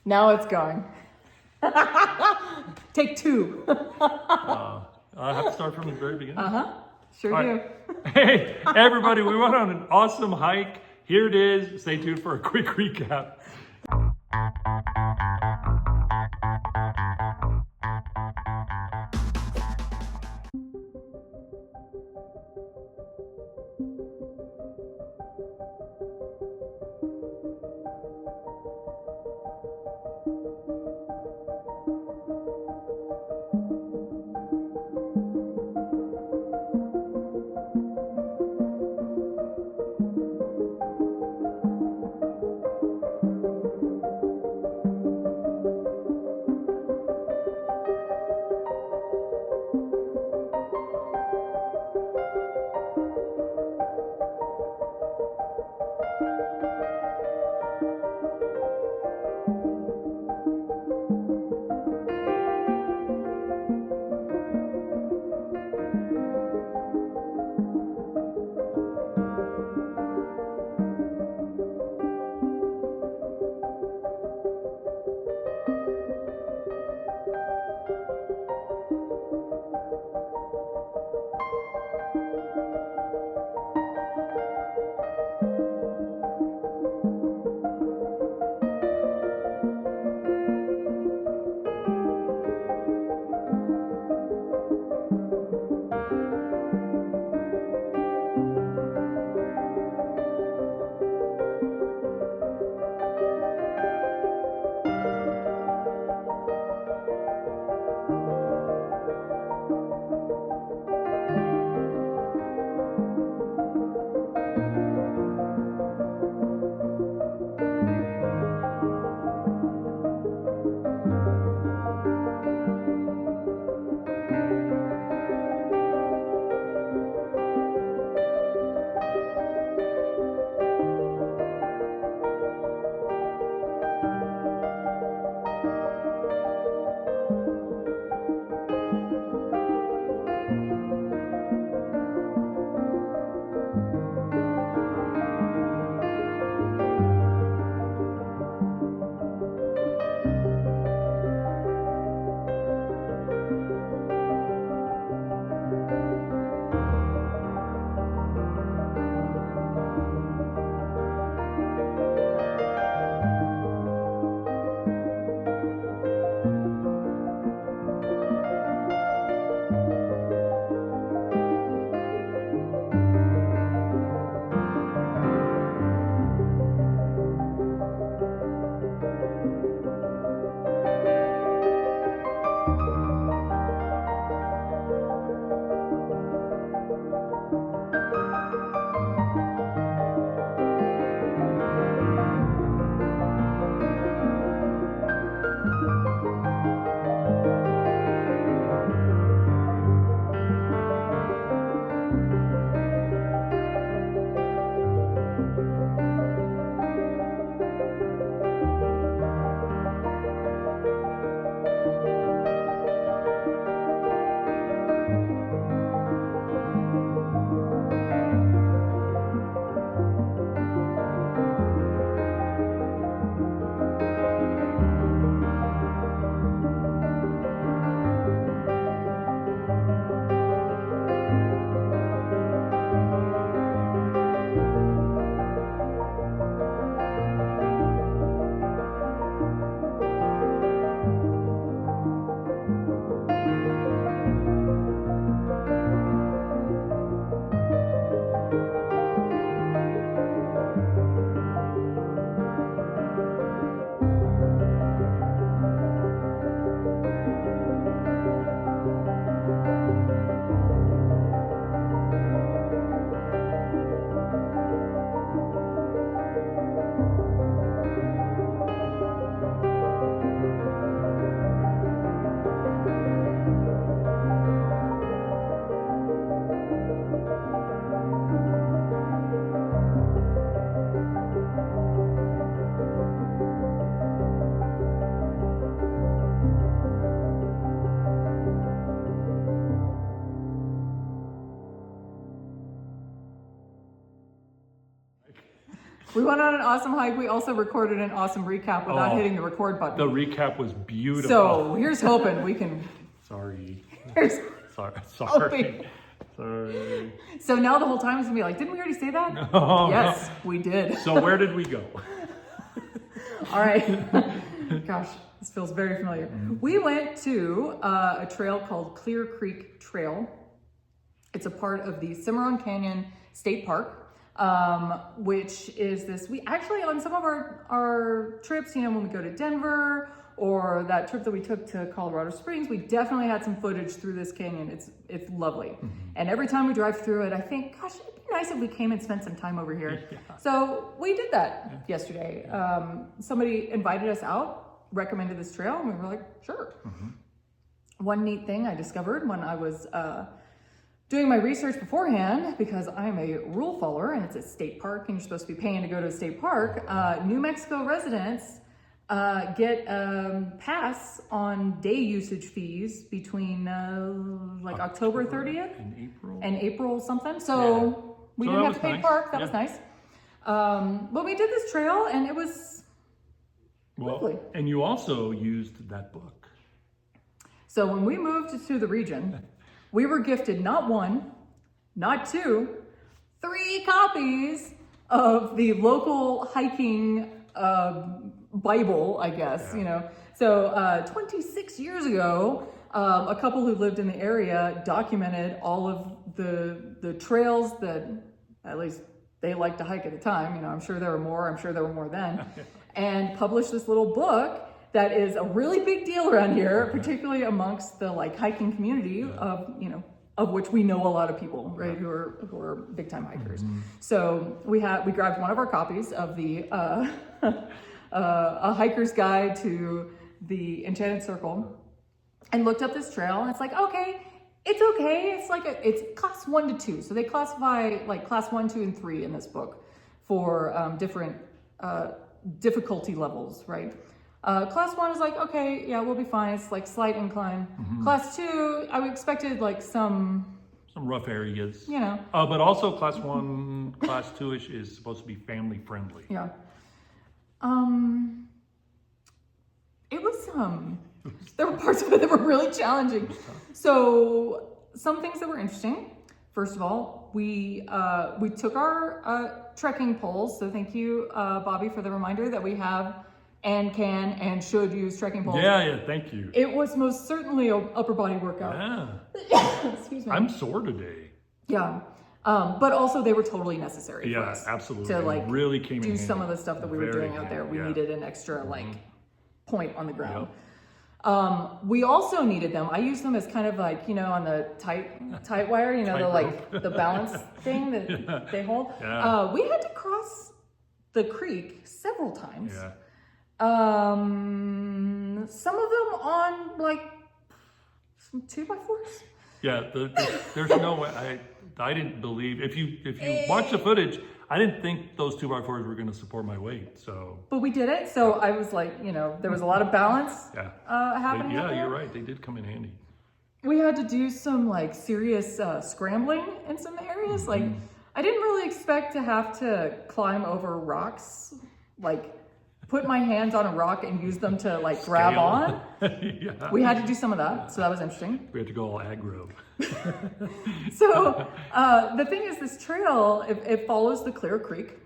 Now it's going. Take two. I have to start from the very beginning. Sure All do. right. Hey, everybody, we went on an awesome hike. Here it is. Stay tuned for a quick recap. We went on an awesome hike. We also recorded an awesome recap without hitting the record button. The recap was beautiful. So here's hoping we can. Sorry. Here's Sorry. So now the whole time it's gonna be like, didn't we already say that? No. Yes, we did. So where did we go? All right. Gosh, this feels very familiar. We went to a trail called Clear Creek Trail. It's a part of the Cimarron Canyon State Park, which is this, we actually, on some of our trips, you know, when we go to Denver or that trip that we took to Colorado Springs, we definitely had some footage through this canyon. It's lovely. And every time we drive through it, I think, gosh, it'd be nice if we came and spent some time over here. So we did that yesterday. Somebody invited us out, recommended this trail, and we were like, sure. One neat thing I discovered when I was doing my research beforehand, because I'm a rule follower and it's a state park and you're supposed to be paying to go to a state park, New Mexico residents get pass on day usage fees between like October 30th and April something. So we didn't have to pay park. That was nice. But we did this trail and it was lovely. And you also used that book. So when we moved to the region, we were gifted not one, not two, 3 copies of the local hiking Bible, I guess, you know. So 26 years ago, a couple who lived in the area documented all of the trails that at least they liked to hike at the time. You know, I'm sure there were more then, and published this little book that is a really big deal around here, particularly amongst the like hiking community of, you know, of which we know a lot of people, right, who are big time hikers. So we grabbed one of our copies of the A Hiker's Guide to the Enchanted Circle and looked up this trail, and it's like, okay. It's like it's class 1 to 2. So they classify like class 1, 2, and 3 in this book for different difficulty levels, right? Class 1 is like, okay, yeah, we'll be fine. It's like slight incline. Class 2, I expected like some rough areas. You know. But also class 1, class 2-ish is supposed to be family friendly. Yeah. It was there were parts of it that were really challenging. So some things that were interesting. First of all, we took our trekking poles. So thank you, Bobby, for the reminder that we have and can and should use trekking poles. Yeah, thank you. It was most certainly an upper body workout. Yeah. Excuse me. I'm sore today. Yeah. But also they were totally necessary for us. Absolutely. To like really came do in some of the stuff that we were doing out there. We needed an extra like point on the ground. We also needed them. I use them as kind of like, you know, on the tight wire, you know, the like the balance thing that they hold. We had to cross the creek several times. Some of them on like some 2x4s. Yeah, there's no way. I didn't believe, if you watch the footage, I didn't think those 2x4s were going to support my weight. So, but we did it. So I was like, you know, there was a lot of balance happening. You're right. They did come in handy. We had to do some like serious scrambling in some areas. Like I didn't really expect to have to climb over rocks, like put my hands on a rock and use them to like grab on. We had to do some of that. So that was interesting. We had to go all aggro. So the thing is, this trail, it follows the Clear Creek,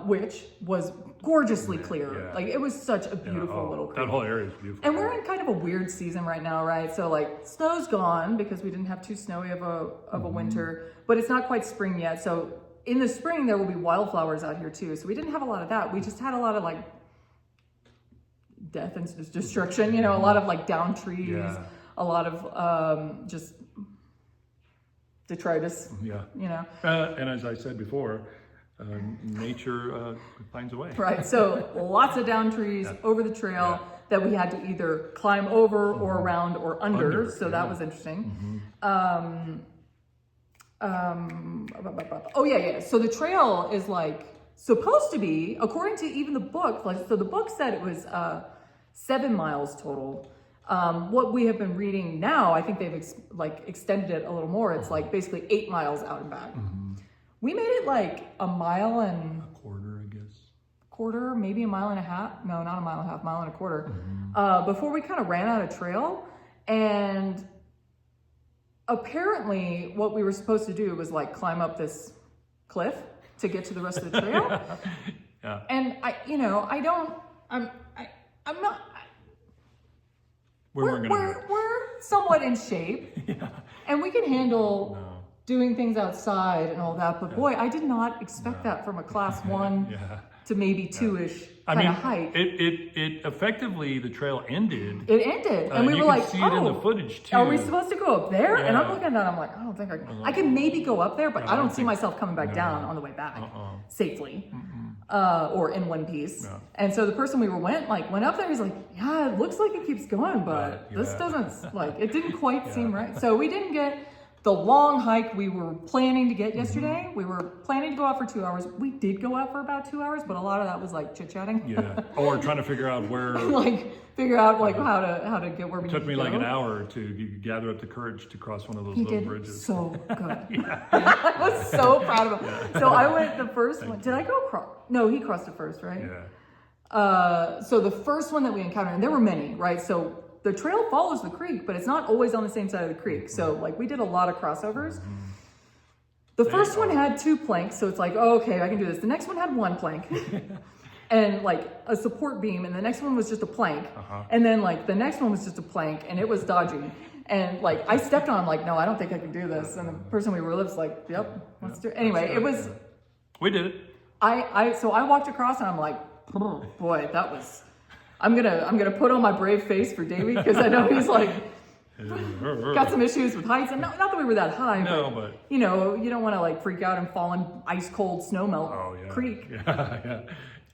which was gorgeously clear. Like it was such a beautiful little creek. That whole area is beautiful. And we're in kind of a weird season right now, right? So like snow's gone because we didn't have too snowy of a winter, but it's not quite spring yet. So in the spring there will be wildflowers out here too. So we didn't have a lot of that. We just had a lot of like death and destruction, you know, a lot of like down trees, a lot of just detritus, you know. And as I said before, nature finds a way. Right, so lots of down trees over the trail that we had to either climb over or around or under, so that was interesting. So the trail is like supposed to be, according to even the book, like, so the book said it was 7 miles total. What we have been reading now, I think they've extended it a little more. It's like basically 8 miles out and back. We made it like a mile and a quarter, I guess. quarter, maybe a mile and a half. No, not a mile and a half, mile and a quarter. Before we kind of ran out of trail. And apparently what we were supposed to do was like climb up this cliff to get to the rest of the trail. Yeah. And I'm not, we're somewhat in shape. Yeah. And we can handle doing things outside and all that, but boy, I did not expect that from a class 1 to maybe 2-ish kind of height. It effectively, the trail ended. It ended, and we were like, you can see it in the footage too. Are we supposed to go up there? Yeah. And I'm looking at that, I'm like, I don't think I can maybe go up there, but I don't see myself coming back down on the way back safely. Or in one piece. No. And so the person we went up there, he's like, yeah, it looks like it keeps going, but this doesn't, like, it didn't quite seem right. So we didn't get the long hike we were planning to get yesterday. We were planning to go out for 2 hours. We did go out for about 2 hours, but a lot of that was like chit-chatting. Yeah, or trying to figure out where. Figure out how to get where we need to go. It took me like an hour to gather up the courage to cross one of those little bridges. So good. I was so proud of him. So I went the first one. Did I go across? No, he crossed it first, right? Yeah. So the first one that we encountered, and there were many, right? So the trail follows the creek, but it's not always on the same side of the creek. So like we did a lot of crossovers. The first one had 2 planks, so it's like, oh, okay, I can do this. The next one had 1 plank. And like a support beam, and the next one was just a plank, and then like the next one was just a plank, and it was dodgy. And like I stepped on, like, no, I don't think I can do this. And the person we were with was like, yep, let's do it. Anyway, it was. We did it. So I walked across, and I'm like, oh, boy, that was. I'm gonna put on my brave face for Davey, because I know he's like got some issues with heights, and not that we were that high. No, but you know, you don't want to like freak out and fall in ice cold snow melt creek. Yeah.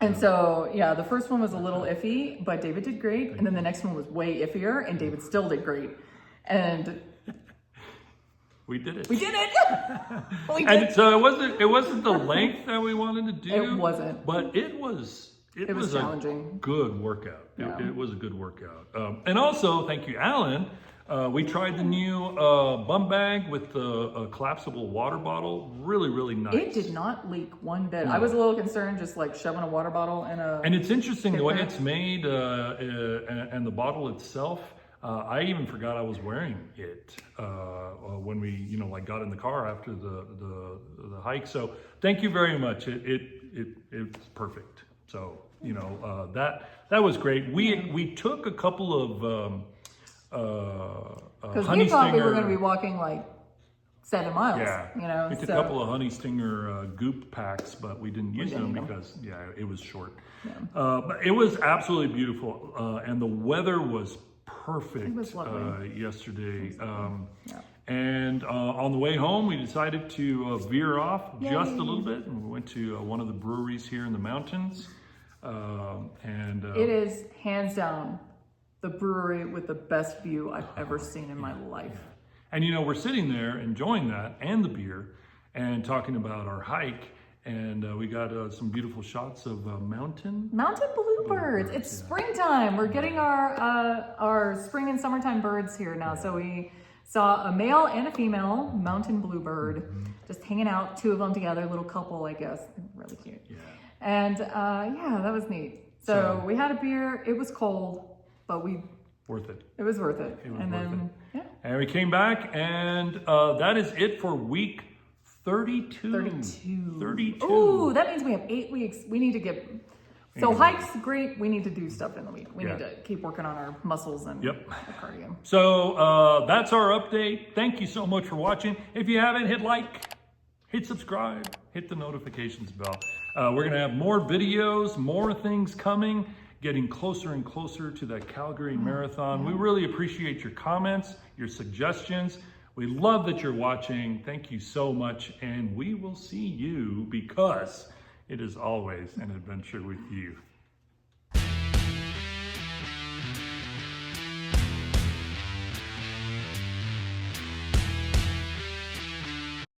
And so, yeah, the first one was a little iffy, but David did great. And then the next one was way iffier, and David still did great. And we did it. We did it. And so it wasn't the length that we wanted to do. It wasn't. But it was challenging. A good workout. Yeah. It was a good workout. And also, thank you, Alan. We tried the new bum bag with the collapsible water bottle. Really, really nice. It did not leak one bit. No. I was a little concerned just like shoving a water bottle in a... And it's interesting the way it's made and the bottle itself. I even forgot I was wearing it when we, like got in the car after the hike. So thank you very much. It's perfect. So, that was great. We took a couple of... because we thought we were going to be walking like 7 miles. Yeah, we took a couple of honey stinger goop packs, but we didn't use them because it was short. Yeah. But it was absolutely beautiful, and the weather was perfect. It was lovely. Yesterday. And on the way home, we decided to veer off just a little bit, and we went to one of the breweries here in the mountains. It is hands down the brewery with the best view I've ever seen in my life. Yeah. And we're sitting there enjoying that and the beer and talking about our hike, and we got some beautiful shots of mountain bluebirds. It's springtime. We're getting our spring and summertime birds here now. So we saw a male and a female mountain bluebird just hanging out, 2 of them together, little couple, I guess. Really cute. Yeah. And that was neat. So we had a beer. It was cold. But worth it. It was worth it. And we came back, and that is it for week 32. 32. Ooh, that means we have 8 weeks. We need to get... So hikes, great. We need to do stuff in the week. We need to keep working on our muscles and cardio. So that's our update. Thank you so much for watching. If you haven't, hit like, hit subscribe, hit the notifications bell. We're going to have more videos, more things coming. Getting closer and closer to that Calgary Marathon. We really appreciate your comments, your suggestions. We love that you're watching. Thank you so much. And we will see you, because it is always an adventure with you.